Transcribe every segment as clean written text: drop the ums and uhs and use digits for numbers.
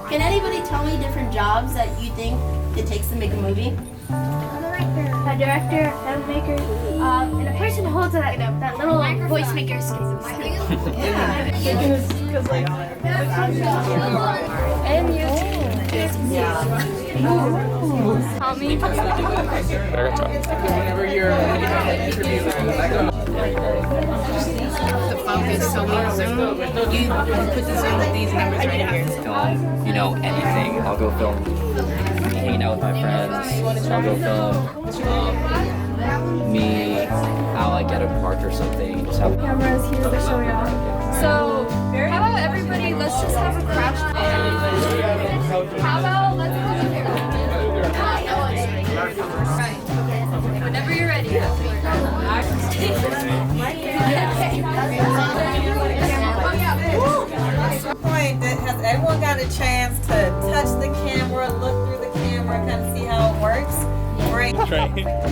Can anybody tell me different jobs that you think it takes to make a movie? A director, a filmmaker, and a person who holds that little voice maker. And help me. Whenever you're The focus, so we Zoom, you put the Zoom with these numbers right here. Film, anything. I'll go film me hanging out with my friends. I'll go film me how I get a park or something. Just have Cameras here to show y'all. So, how about everybody, let's just have a crash course. How about, let's go to there. Whenever you're ready. Has everyone got a chance to touch the camera, look through the camera, kind of see how it works? Great.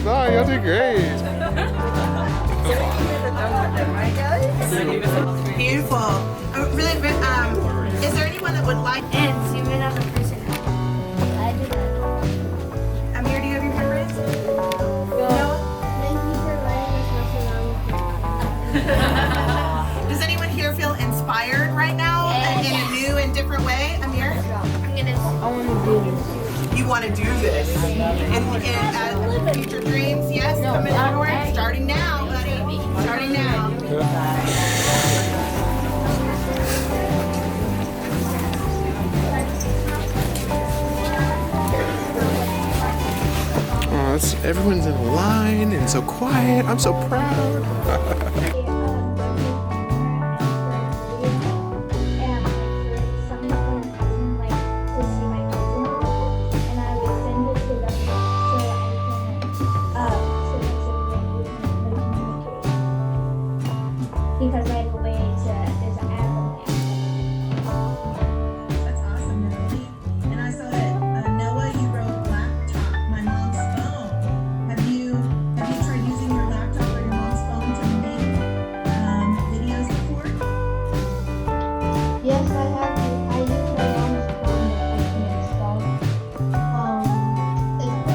No, y'all did great. Beautiful. Is there anyone that would like? And zoom in on the person. Amir, do you have your hand raised? Thank you for letting us Does anyone here feel inspired right now in a new and different way? Amir? You want to do this? In future dreams? Yes? Coming forward? Starting now, buddy. Starting now. Everyone's in line and so quiet. I'm so proud. Because right away there's an app on there. That's awesome, Natalie. And I saw that Noah, you wrote laptop, my mom's phone. Have you tried using your laptop or your mom's phone to make videos before? Yes, I have. I use my mom's phone to make stuff. It's pretty easy.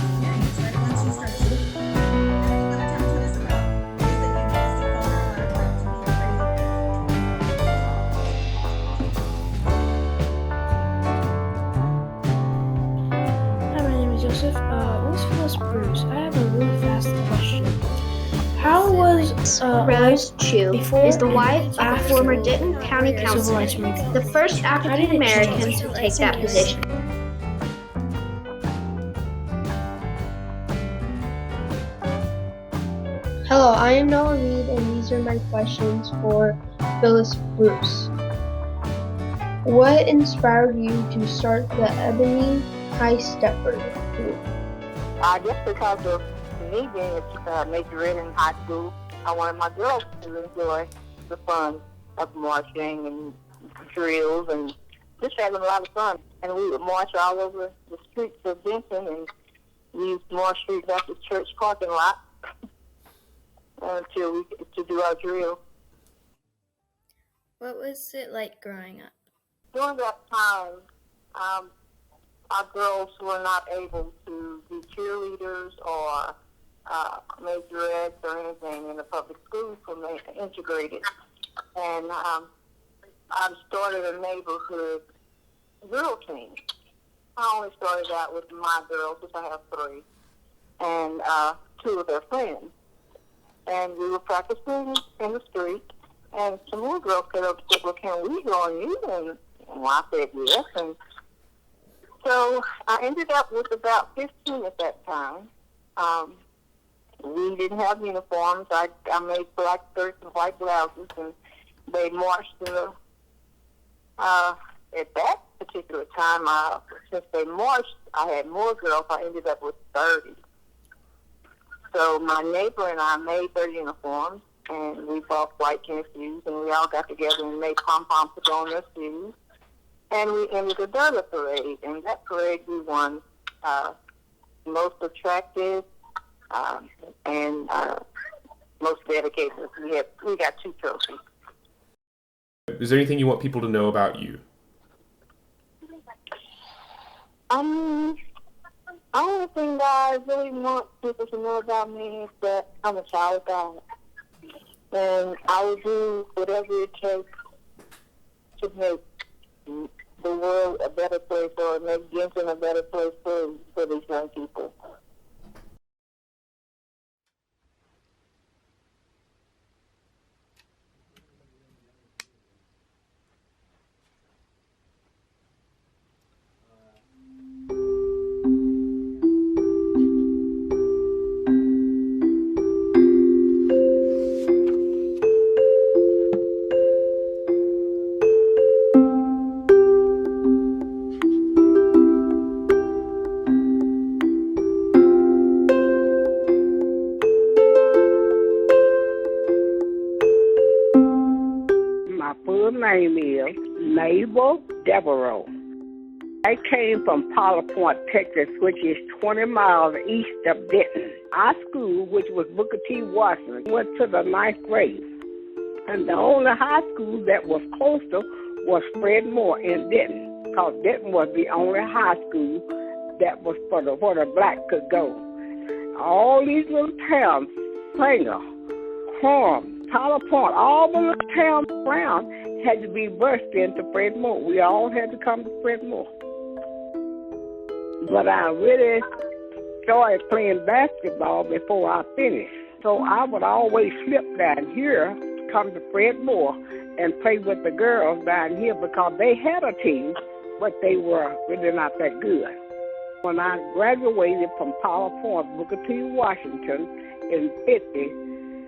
Experience, right? Once you start shooting. You want to tell us about ways that you use the phone or laptop to make Hi, my name is Joseph. What's Phyllis Bruce? I have a really fast question. How was Rose Chu before is the wife of a after former Denton County civil councilman, rights movement? the first African American to take that position. Hello, I am Noah Reed, and these are my questions for Phyllis Bruce. What inspired you to start the Ebony High Stepper group? Just because of me being a majorette in high school, I wanted my girls to enjoy the fun of marching and drills and just having a lot of fun. And we would march all over the streets of Denton, and we used Moore Street Baptist Church parking lot until we to do our drill. What was it like growing up? During that time, our girls were not able to be cheerleaders or majorettes or anything in the public schools when they integrated. And I started a neighborhood girl team. I only started out with my girls, which I have 3, and 2 of their friends. And we were practicing in the street, and some more girls said, well, can we join you? And I said yes. And so I ended up with about 15 at that time. We didn't have uniforms. I made black skirts and white blouses, and they marched in the, at that particular time, since they marched, I had more girls. I ended up with 30. So my neighbor and I made their uniforms, and we bought white tennis shoes, and we all got together and made pom-poms put on their shoes. And we ended another parade, and that parade we won most attractive and most dedicated. We got 2 trophies. is there anything you want people to know about you? Only thing that I really want people to know about me is that I'm a child of God. And I will do whatever it takes to make the world a better place, or make Denton a better place for these young people. My full name is Mabel Devereaux. I came from Powder Point, Texas, which is 20 miles east of Denton. Our school, which was Booker T. Washington, went to the 9th grade. And the only high school that was closer was Fred Moore in Denton, because Denton was the only high school that was where the black could go. All these little towns, Sanger, Quorum, Powder Point, all the little towns around had to be bursed into Fred Moore. We all had to come to Fred Moore. But I really started playing basketball before I finished. So I would always slip down here, come to Fred Moore, and play with the girls down here because they had a team, but they were really not that good. When I graduated from Powder Point, Booker T. Washington in 50,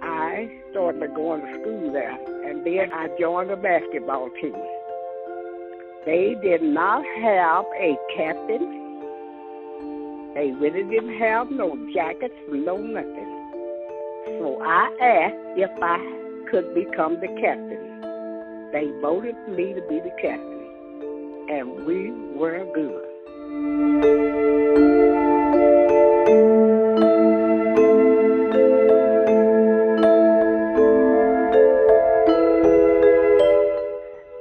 I started going to school there, and then I joined the basketball team. They did not have a captain. They really didn't have no jackets, no nothing. So I asked if I could become the captain. They voted for me to be the captain, and we were good.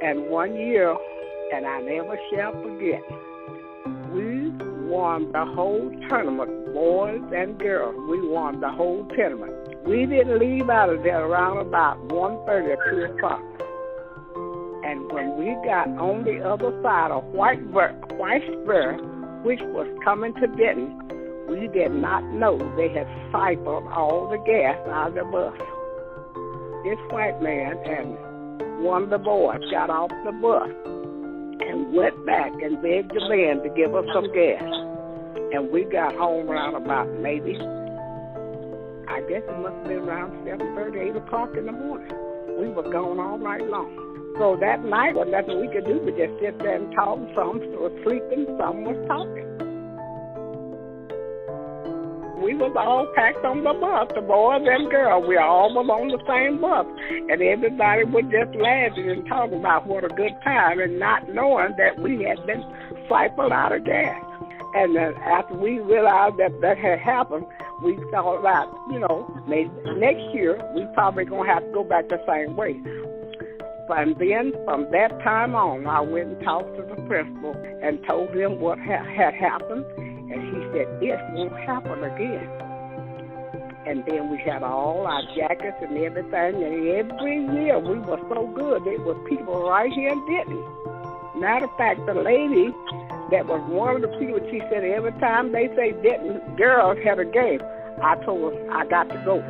And one year, and I never shall forget, we won the whole tournament, boys and girls. We won the whole tournament. We didn't leave out of there around about 1:30 or 2 o'clock. And when we got on the other side of Whitesburg, which was coming to Denton, we did not know they had siphoned all the gas out of the bus. This white man and one of the boys got off the bus and went back and begged the man to give us some gas. And we got home around about maybe, I guess it must have been around 7:30, 8 o'clock in the morning. We were gone all night long. So that night, was nothing we could do but just sit there and talk. Some was sleeping, some was talking. We was all packed on the bus, the boys and girls. We all was on the same bus. And everybody was just laughing and talking about what a good time, and not knowing that we had been siphoned out of gas. And then after we realized that had happened, we thought about, maybe next year we probably going to have to go back the same way. And then from that time on, I went and talked to the principal and told him what had happened. And he said, it won't happen again. And then we had all our jackets and everything. And every year we were so good. There was people right here in Denton. Matter of fact, the lady that was one of the people, she said every time they say Denton girls had a game, I told her I got to go.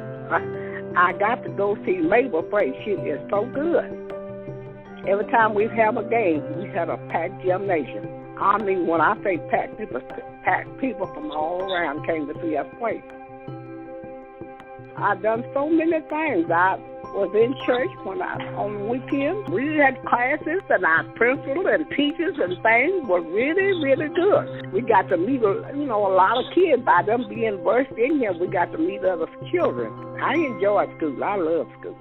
I got to go see Mabel play. She is so good. Every time we have a game, we had a packed gymnasium. I mean, when I say packed people from all around came to see us play. I've done so many things. I was in church on the weekends. We had classes, and our principal and teachers and things were really, really good. We got to meet, a lot of kids. By them being versed in here, we got to meet other children. I enjoyed school. I love school.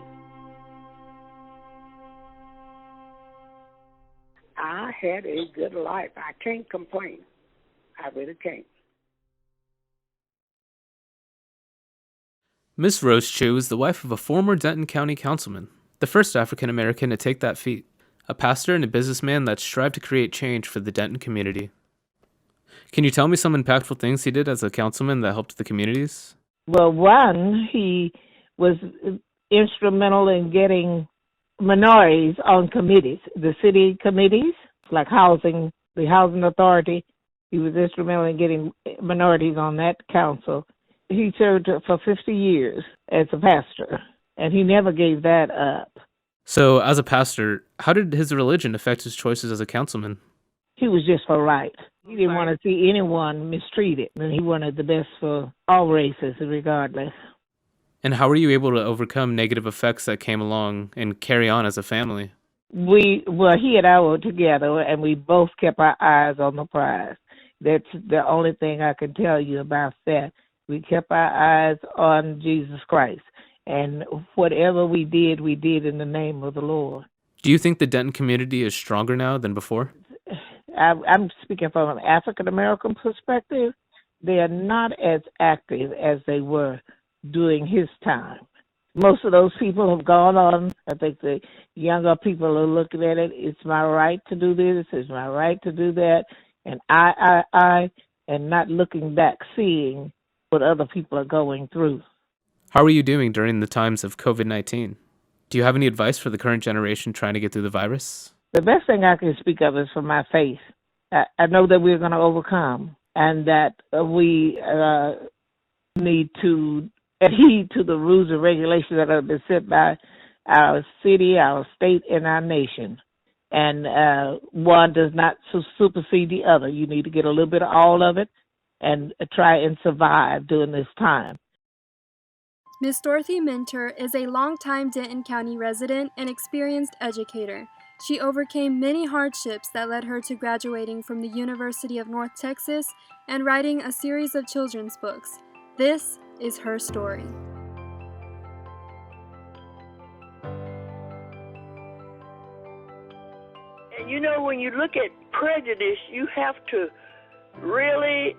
I had a good life. I can't complain. I really can't. Miss Rose Chu is the wife of a former Denton County councilman, the first African American to take that feat. a pastor and a businessman that strived to create change for the Denton community. Can you tell me some impactful things he did as a councilman that helped the communities? Well, one, he was instrumental in getting minorities on committees, the city committees, like housing, the housing authority. He was instrumental in getting minorities on that council. He served for 50 years as a pastor, and he never gave that up. So, as a pastor, how did his religion affect his choices as a councilman? He was just for right. He didn't want to see anyone mistreated, and he wanted the best for all races, regardless. And how were you able to overcome negative effects that came along and carry on as a family? He and I were together, and we both kept our eyes on the prize. That's the only thing I can tell you about that. We kept our eyes on Jesus Christ, and whatever we did in the name of the Lord. Do you think the Denton community is stronger now than before? I'm speaking from an African-American perspective. They are not as active as they were during his time. Most of those people have gone on. I think the younger people are looking at it. It's my right to do this. It's my right to do that. And I, and not looking back, seeing what other people are going through. How are you doing during the times of COVID-19? Do you have any advice for the current generation trying to get through the virus? The best thing I can speak of is from my faith. I know that we're going to overcome, and that we need to adhere to the rules and regulations that have been set by our city, our state, and our nation. And one does not supersede the other. You need to get a little bit of all of it and try and survive during this time. Miss Dorothy Minter is a longtime Denton County resident and experienced educator. She overcame many hardships that led her to graduating from the University of North Texas and writing a series of children's books. This is her story. And you know, when you look at prejudice, you have to really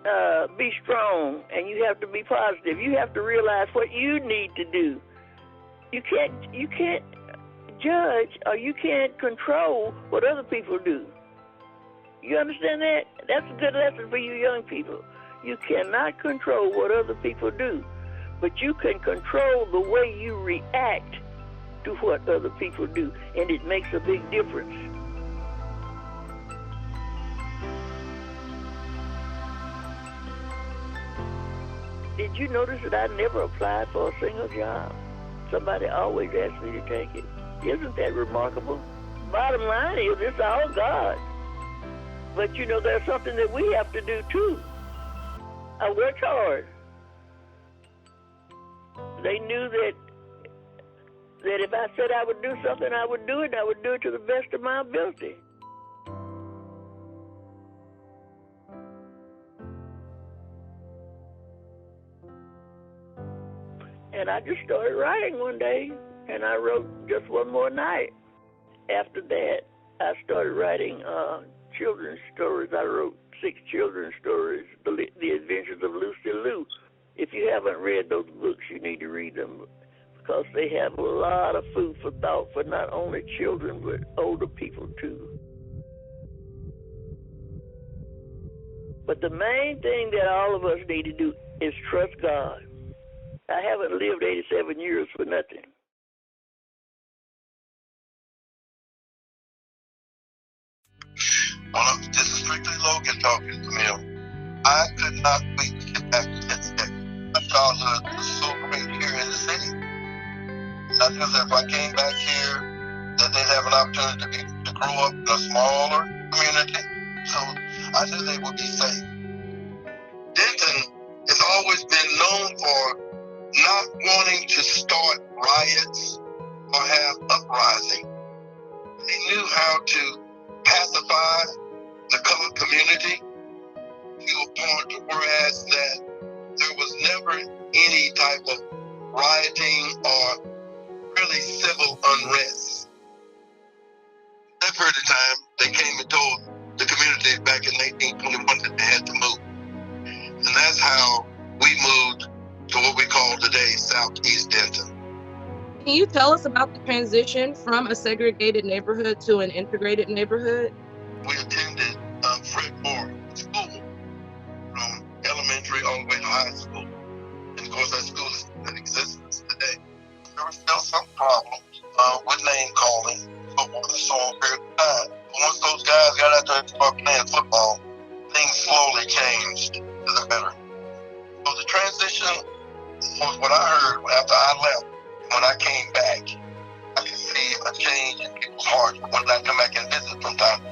be strong, and you have to be positive. You have to realize what you need to do. You can't judge, or you can't control what other people do. You understand that? That's a good lesson for you young people. You cannot control what other people do, but you can control the way you react to what other people do, and it makes a big difference. Did you notice that I never applied for a single job? Somebody always asked me to take it. Isn't that remarkable? Bottom line is, it's all God. But you know, there's something that we have to do too. I worked hard. They knew that if I said I would do something, I would do it, and I would do it to the best of my ability. And I just started writing one day, and I wrote just one more night. After that, I started writing children's stories. I wrote 6 children's stories, The Adventures of Lucy Lou. If you haven't read those books, you need to read them, because they have a lot of food for thought for not only children, but older people too. But the main thing that all of us need to do is trust God. I haven't lived 87 years for nothing. Well, this is strictly Logan talking to me. I could not wait to get back to that state. My childhood was so great here in the city. And I knew that if I came back here, that they'd have an opportunity to grow up in a smaller community. So I knew they would be safe. Denton has always been known for not wanting to start riots or have uprising. They knew how to pacify the colored community to a point whereas that there was never any type of rioting or really civil unrest. That period of time, they came and told the community back in 1921 that they had to move. And that's how we moved to what we call today Southeast Denton. Can you tell us about the transition from a segregated neighborhood to an integrated neighborhood? We attended Fred Moore School from elementary all the way to high school. And of course, that school is in existence today. There were still some problems with name calling for a short period of time. But once those guys got out there and started playing football, things slowly changed to the better. So the transition was what I heard after I left. When I came back, I could see a change in people's hearts when I come back and visit from time to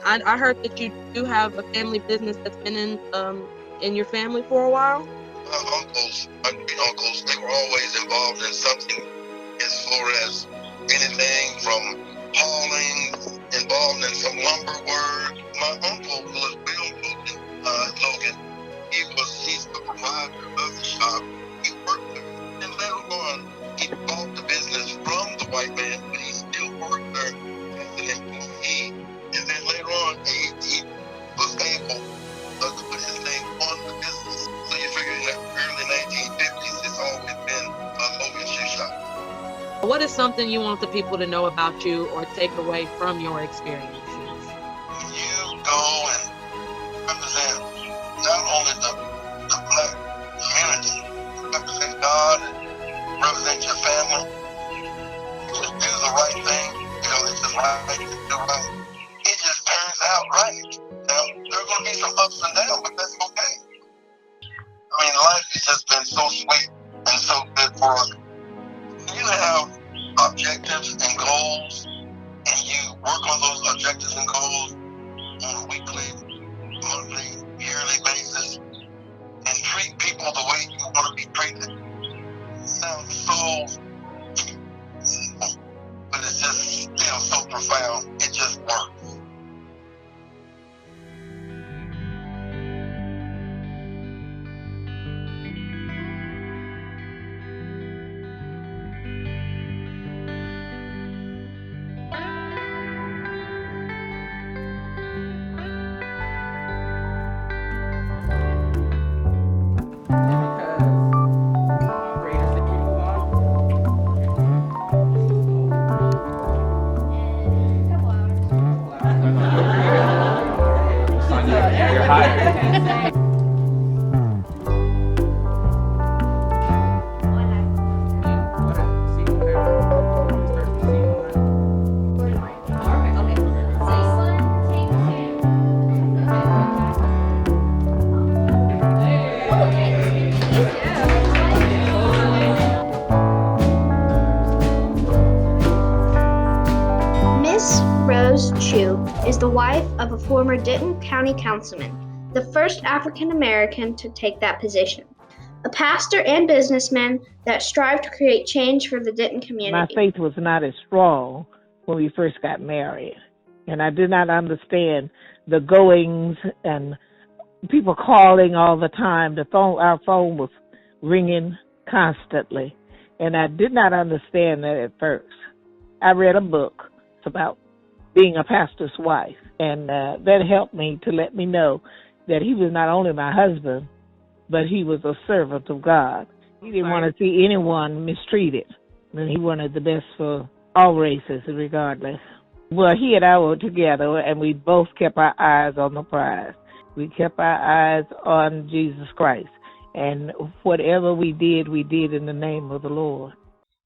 time. I heard that you do have a family business that's been in your family for a while. My uncles, my great uncles, they were always involved in something as far as anything from hauling, involved in some lumber work. My uncle was Logan. He's the provider of the shop. He worked there. And later on, he bought the business from the white man, but he still worked there as an employee. And then later on, he was able to put his name on the business. So you figure in the early 1950s, it's always been a Logan shoe shop. What is something you want the people to know about you or take away from your experiences? You go and represent not only the black community, represent God, represent your family, just do the right thing, because it's just right to do right. It just turns out right. Now, there are going to be some ups and downs, but that's okay. I mean, life has just been so sweet and so good for us. When you have objectives and goals, and you work on those objectives and goals on a weekly, monthly, yearly basis, and treat people the way you want to be treated, it sounds so simple, but it's just still so profound. It just works. Is the wife of a former Denton County councilman, the first African American to take that position. A pastor and businessman that strived to create change for the Denton community. My faith was not as strong when we first got married, and I did not understand the goings and people calling all the time. Our phone was ringing constantly, and I did not understand that at first. I read a book about being a pastor's wife, and that helped me to let me know that he was not only my husband, but he was a servant of God. He didn't want to see anyone mistreated, and he wanted the best for all races regardless. Well, he and I were together, and we both kept our eyes on the prize. We kept our eyes on Jesus Christ, and whatever we did in the name of the Lord.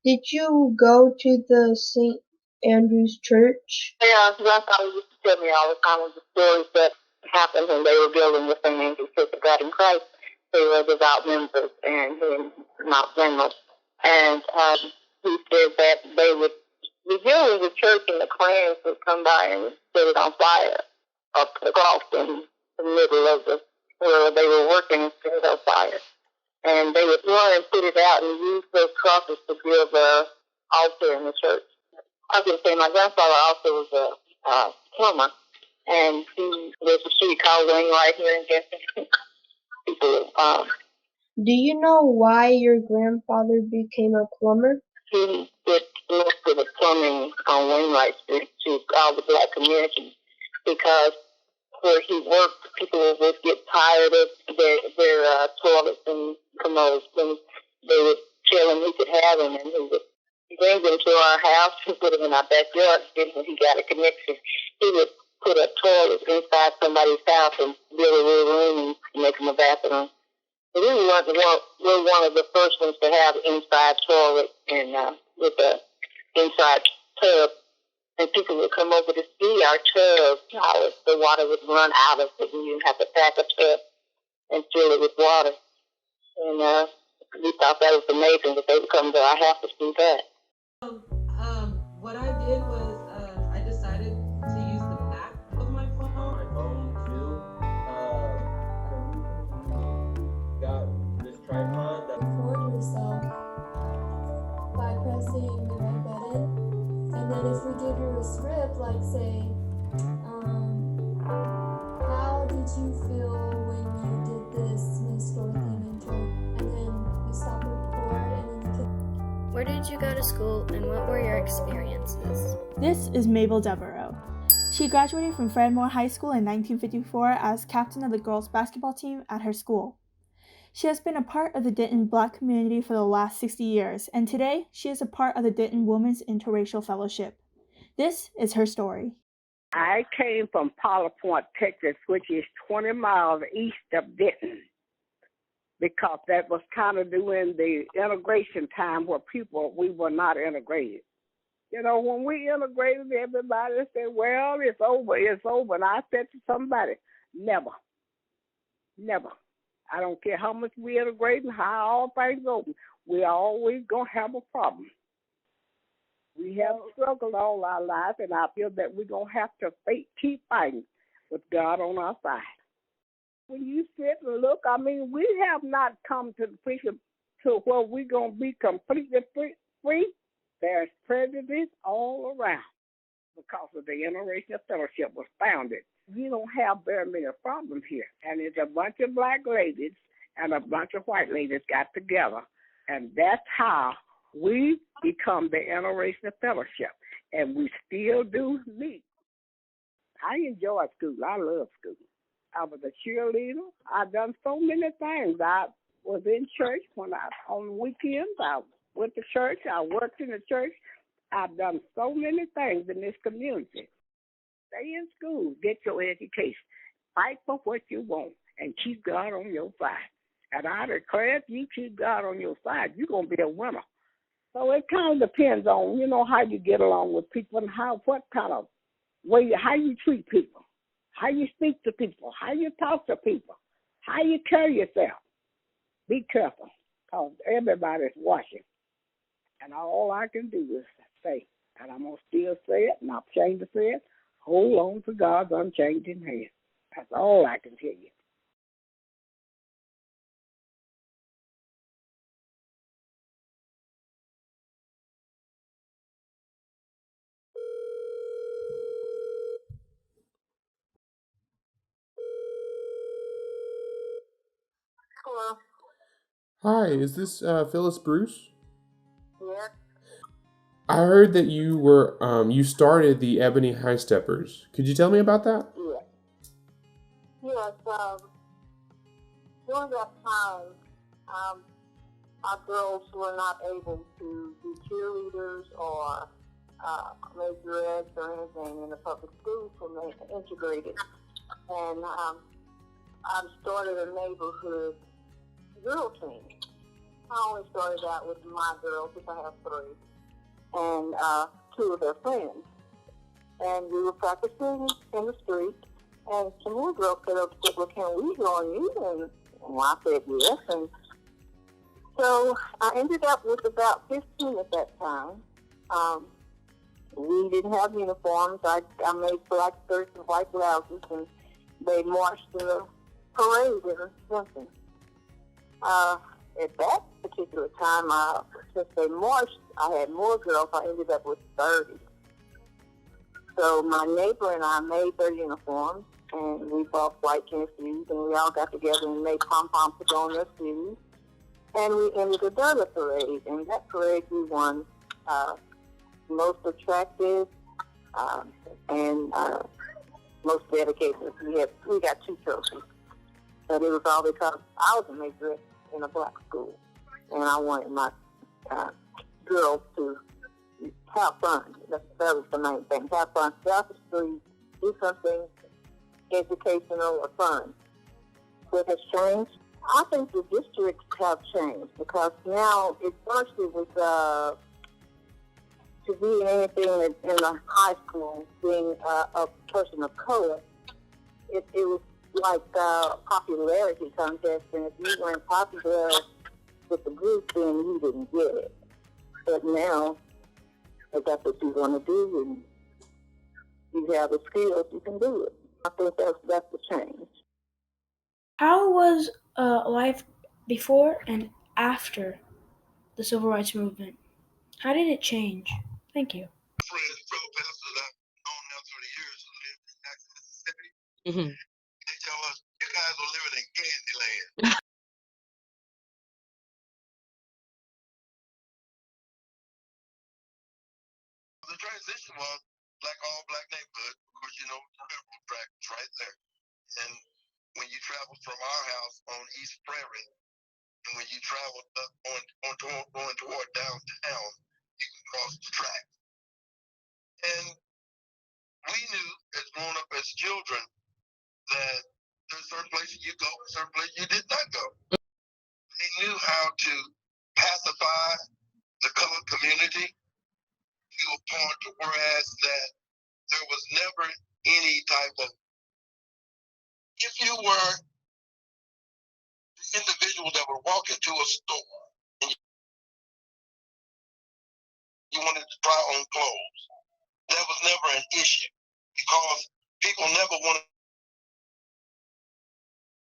Did you go to the St. Andrew's Church? Yeah, grandfather used to tell me all the time of the stories that happened when they were building the St. Andrew's Church of God in Christ. They were devout members and not blameless. And he said that they would be building the church and the clans would come by and set it on fire or put a cross in the middle of where they were working and set it on fire. And they would run and put it out and use those crosses to build the altar in the church. I was going to say my grandfather also was a plumber, and he was a street called Wainwright here in Denton. People, do you know why your grandfather became a plumber? He did most of the plumbing on Wainwright Street to all the black community, because where he worked, people would get tired of their toilets and commodes, and they would tell him he could have them, and he would bring them to our house. He put them in our backyard. Then when he got a connection, he would put a toilet inside somebody's house and build a little room and make them a bathroom. So we were one of the first ones to have an inside toilet and with an inside tub. And people would come over to see our tub, how the water would run out of it, and you didn't have to pack a tub and fill it with water. And we thought that was amazing that they would come to our house to see that. What I did was I decided to use the back of my phone. My phone too. I got this tripod that Record yourself by pressing the red button, and then if we give you a script, like say, how did you feel when you did this, Miss Dorothy Minter? And then you stop and record, and then you can. Where did you go to school and what were your experiences? This is Mabel Devereaux. She graduated from Fredmore High School in 1954 as captain of the girls' basketball team at her school. She has been a part of the Denton Black community for the last 60 years, and today she is a part of the Denton Women's Interracial Fellowship. This is her story. I came from Powder Point, Texas, which is 20 miles east of Denton, because that was kind of during the integration time where we were not integrated. You know, when we integrated, everybody said, well, it's over. And I said to somebody, never. I don't care how much we integrate and how all things go. We're always going to have a problem. We have struggled all our life, and I feel that we're going to have to keep fighting with God on our side. When you sit and look, I mean, we have not come to the picture to where we're going to be completely free. There's prejudice all around because of the Interracial Fellowship was founded. We don't have very many problems here. And it's a bunch of black ladies and a bunch of white ladies got together. And that's how we become the Interracial Fellowship. And we still do meet. I enjoy school. I love school. I was a cheerleader. I've done so many things. I was in church on weekends. I went to church. I worked in the church. I've done so many things in this community. Stay in school. Get your education. Fight for what you want and keep God on your side. And I declare if you keep God on your side, you're going to be a winner. So it kind of depends on, how you get along with people and what kind of way, how you treat people, how you speak to people, how you talk to people, how you carry yourself. Be careful, because everybody's watching. And all I can do is say, and I'm going to still say it, not ashamed to say it, hold on to God's unchanging hand. That's all I can tell you. Hello. Hi, is this Phyllis Bruce? Yeah. I heard that you started the Ebony High Steppers. Could you tell me about that? Yeah. Yes. During that time, our girls were not able to be cheerleaders or majorettes or anything in the public schools when they integrated. And I started a neighborhood girl team. I only started out with my girls, because I have 3, and 2 of their friends. And we were practicing in the street, and some more girls said, well, can we join you? And I said yes. And so I ended up with about 15 at that time. We didn't have uniforms. I made black skirts and white blouses, and they marched in the parade in Denton. At that particular time, since they marched, I had more girls. I ended up with 30. So my neighbor and I made their uniforms, and we bought white tennis shoes, and we all got together and made pom-poms to go on their shoes. And we ended another parade, and that parade we won most attractive and most dedicated. We got 2 trophies. But it was all because I was a majorette in a black school, and I wanted my girls to have fun. That was the main thing. Have fun. Stay off the street. Do something educational or fun. What has changed? I think the districts have changed because now it first it was to be anything in the high school, being a person of color, it was like a popularity contest, and if you weren't popular with the group, then you didn't get it. But now, if that's what you want to do, and you have the skills, you can do it. I think that's the change. How was life before and after the Civil Rights Movement? How did it change? Thank you. Mm-hmm. They tell us, you guys are living in Candyland. The transition was like all black neighborhood. Of course, the railroad track was right there. And when you traveled from our house on East Prairie, and when you traveled up going toward downtown, you can cross the track. And we knew, as grown up as children, that there's certain places you go, certain places you did not go. They knew how to pacify the colored community to a point whereas that there was never any type of, if you were the individual that would walk into a store and you wanted to try on clothes, that was never an issue because people never wanted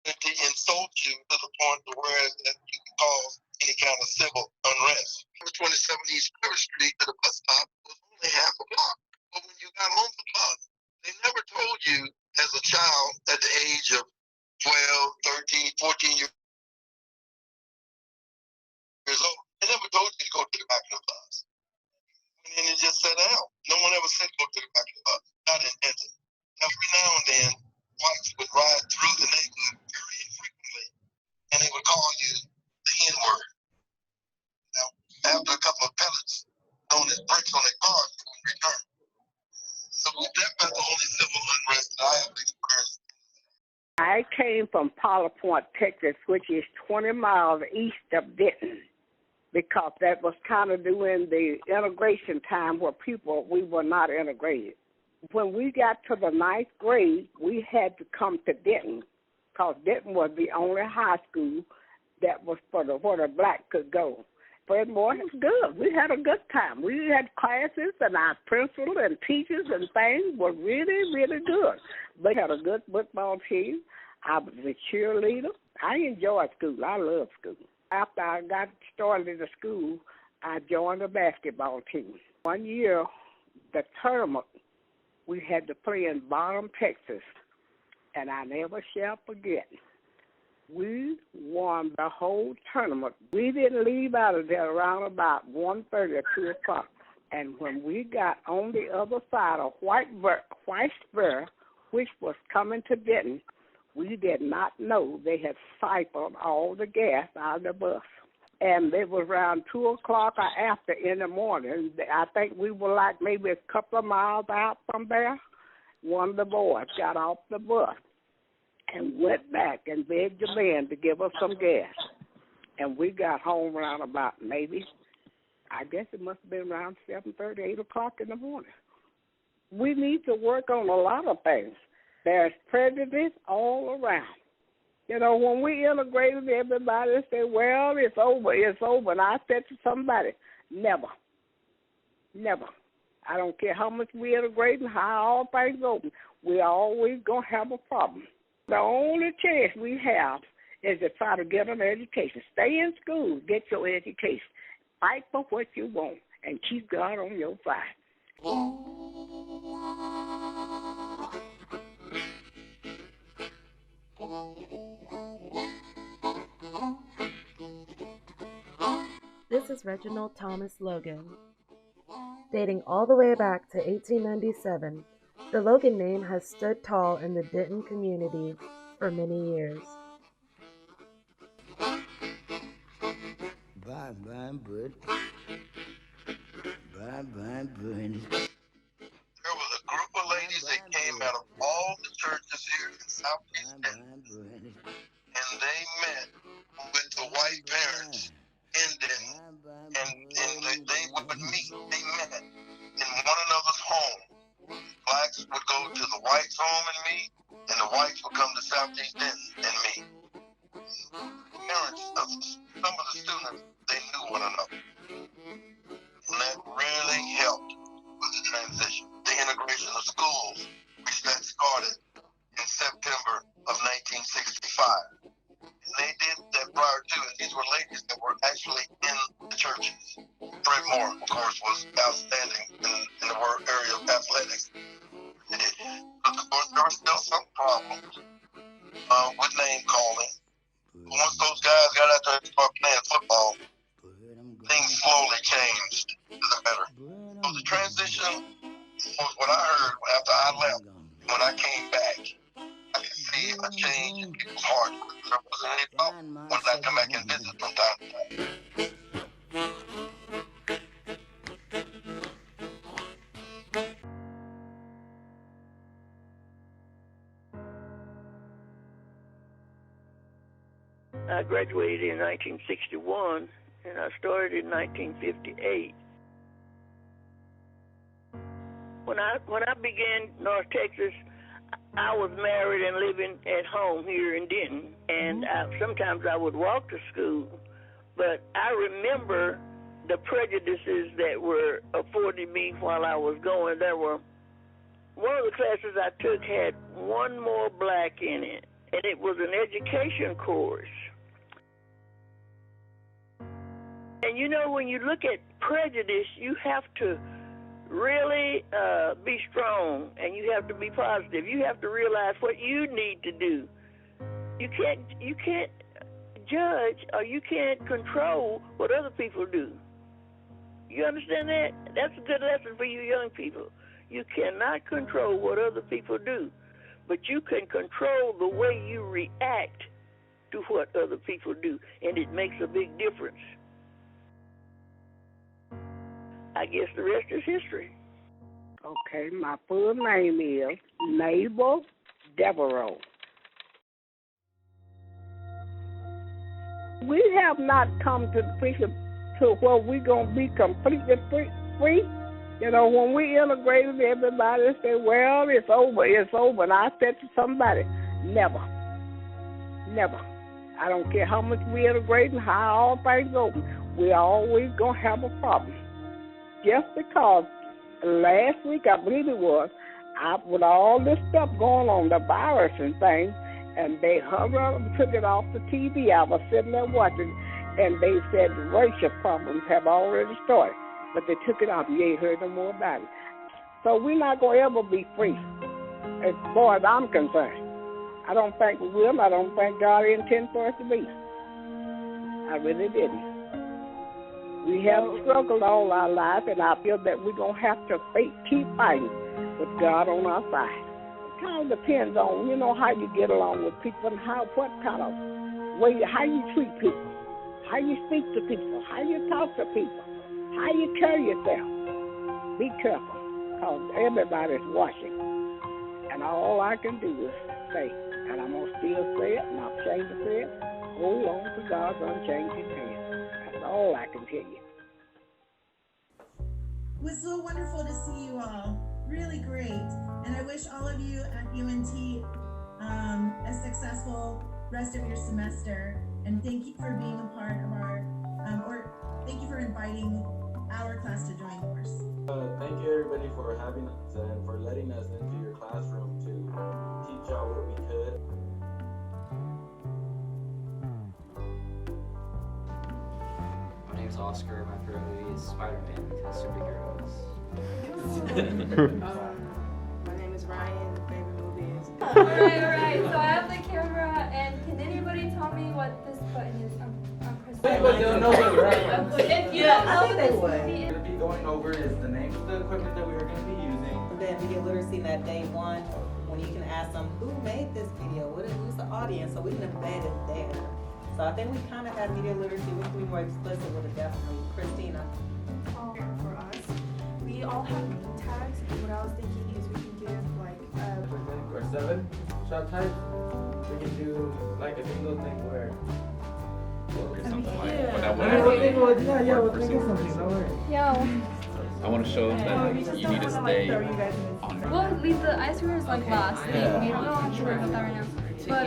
to insult you to the point whereas that you could cause any kind of civil unrest. 27 East Prairie Street to the bus stop was only half a block. But when you got on the bus, they never told you as a child at the age of 12, 13, 14 years old, they never told you to go to the back of the bus. And then it just sat down. No one ever said go to the back of the bus. Not in Denton. Every now and then, whites would ride through the neighborhood very infrequently, and they would call you the N-word. Now, after a couple of pellets, known as bricks on their cars, they would return. So that's about the only civil unrest that I have experienced. I came from Powder Point, Texas, which is 20 miles east of Denton, because that was kind of during the integration time where we were not integrated. When we got to the 9th grade, we had to come to Denton, because Denton was the only high school that was where the black could go. Furthermore, it was good. We had a good time. We had classes, and our principal and teachers and things were really, really good. We had a good football team. I was a cheerleader. I enjoyed school. I loved school. After I got started in the school, I joined the basketball team. One year, the tournament, we had to play in Bottom, Texas, and I never shall forget. We won the whole tournament. We didn't leave out of there around about 1:30 or 2 o'clock. And when we got on the other side of Whitesburg, which was coming to Denton, we did not know they had siphoned all the gas out of the bus. And it was around 2 o'clock or after in the morning. I think we were like maybe a couple of miles out from there. One of the boys got off the bus and went back and begged the man to give us some gas. And we got home around about maybe, I guess it must have been around 7:30, 8 o'clock in the morning. We need to work on a lot of things. There's prejudice all around. When we integrated, everybody said, well, it's over. And I said to somebody, never. I don't care how much we integrate and how all things open. We're always going to have a problem. The only chance we have is to try to get an education. Stay in school, get your education. Fight for what you want, and keep God on your side. This is Reginald Thomas Logan. Dating all the way back to 1897, the Logan name has stood tall in the Denton community for many years. Bye, bud. Bye. There was a group of ladies that came out of all the churches here in Southeast Denton, and they met with the white parents in Denton, and they would meet. They met in one another's home. Blacks would go to the whites' home and meet, and the whites would come to Southeast Denton and meet. Parents of some of the students, they knew one another, and that really helped with the transition. The integration of schools, which that started in September of 1965. And they did that prior to it. These were ladies that were actually in the churches. Fred Moore, of course, was outstanding in the area of athletics. But of course, there were still some problems with name calling. Once those guys got out there and started playing football, things slowly changed to the better. So the transition was what I heard after I left. When I came back, I could see a change in people's hearts. There wasn't any problem when I come back and visit from time to time. I graduated in 1961, and I started in 1958. When I began North Texas, I was married and living at home here in Denton, and sometimes I would walk to school, but I remember the prejudices that were afforded me while I was going. One of the classes I took had one more black in it, and it was an education course. And you know, when you look at prejudice, you have to really be strong, and you have to be positive. You have to realize what you need to do. You can't judge, or you can't control what other people do. You understand that? That's a good lesson for you young people. You cannot control what other people do, but you can control the way you react to what other people do, and it makes a big difference. I guess the rest is history. Okay, my full name is Mabel Devereaux. We have not come to the picture to where we're going to be completely free. You know, when we integrated, everybody said, well, it's over. And I said to somebody, never. I don't care how much we integrate and how all things open. We're always going to have a problem. Just because last week, I believe it was, with all this stuff going on, the virus and things, and they took it off the TV. I was sitting there watching, and they said racial problems have already started, but they took it off. You ain't heard no more about it. So we're not going to ever be free, as far as I'm concerned. I don't think we will. I don't think God intended for us to be. I really didn't. We have struggled all our life, and I feel that we're going to have to keep fighting with God on our side. It kind of depends on, you know, how you get along with people and what kind of way, how you treat people, how you speak to people, how you talk to people, how you carry yourself. Be careful, because everybody's watching. And all I can do is say, and I'm going to still say it, and I'm ashamed to say it, hold on to God's unchanging hand. That's all I can tell you. It was so wonderful to see you all. Really great. And I wish all of you at UNT a successful rest of your semester. And thank you for being a part of our, or thank you for inviting our class to join yours. Thank you everybody for having us and for letting us into your classroom to teach y'all what we could. My name's Oscar. My favorite movie is Spider-Man because superheroes. My name is Ryan. The favorite movie is. Alright. So I have the camera, and can anybody tell me what this button is? I'm Kristen. Everybody don't know what we're at. If you don't know what this movie What we're going to be going over is the name of the equipment that we are going to be using. That video literacy that day one, when you can ask them who made this video, who's the audience, so we can embed it there. So I think we kind of had media literacy. We can be more explicit with it, definitely. Christina. For us. all have name tags, and what I was thinking is we can give like Or 7 shot types. We can do like a single thing where. Something like yeah. but that We'll think of something, don't worry. Yo. I want to show them that you need to stay on. We'll leave the icebreakers like last. We don't have to worry about that right now. But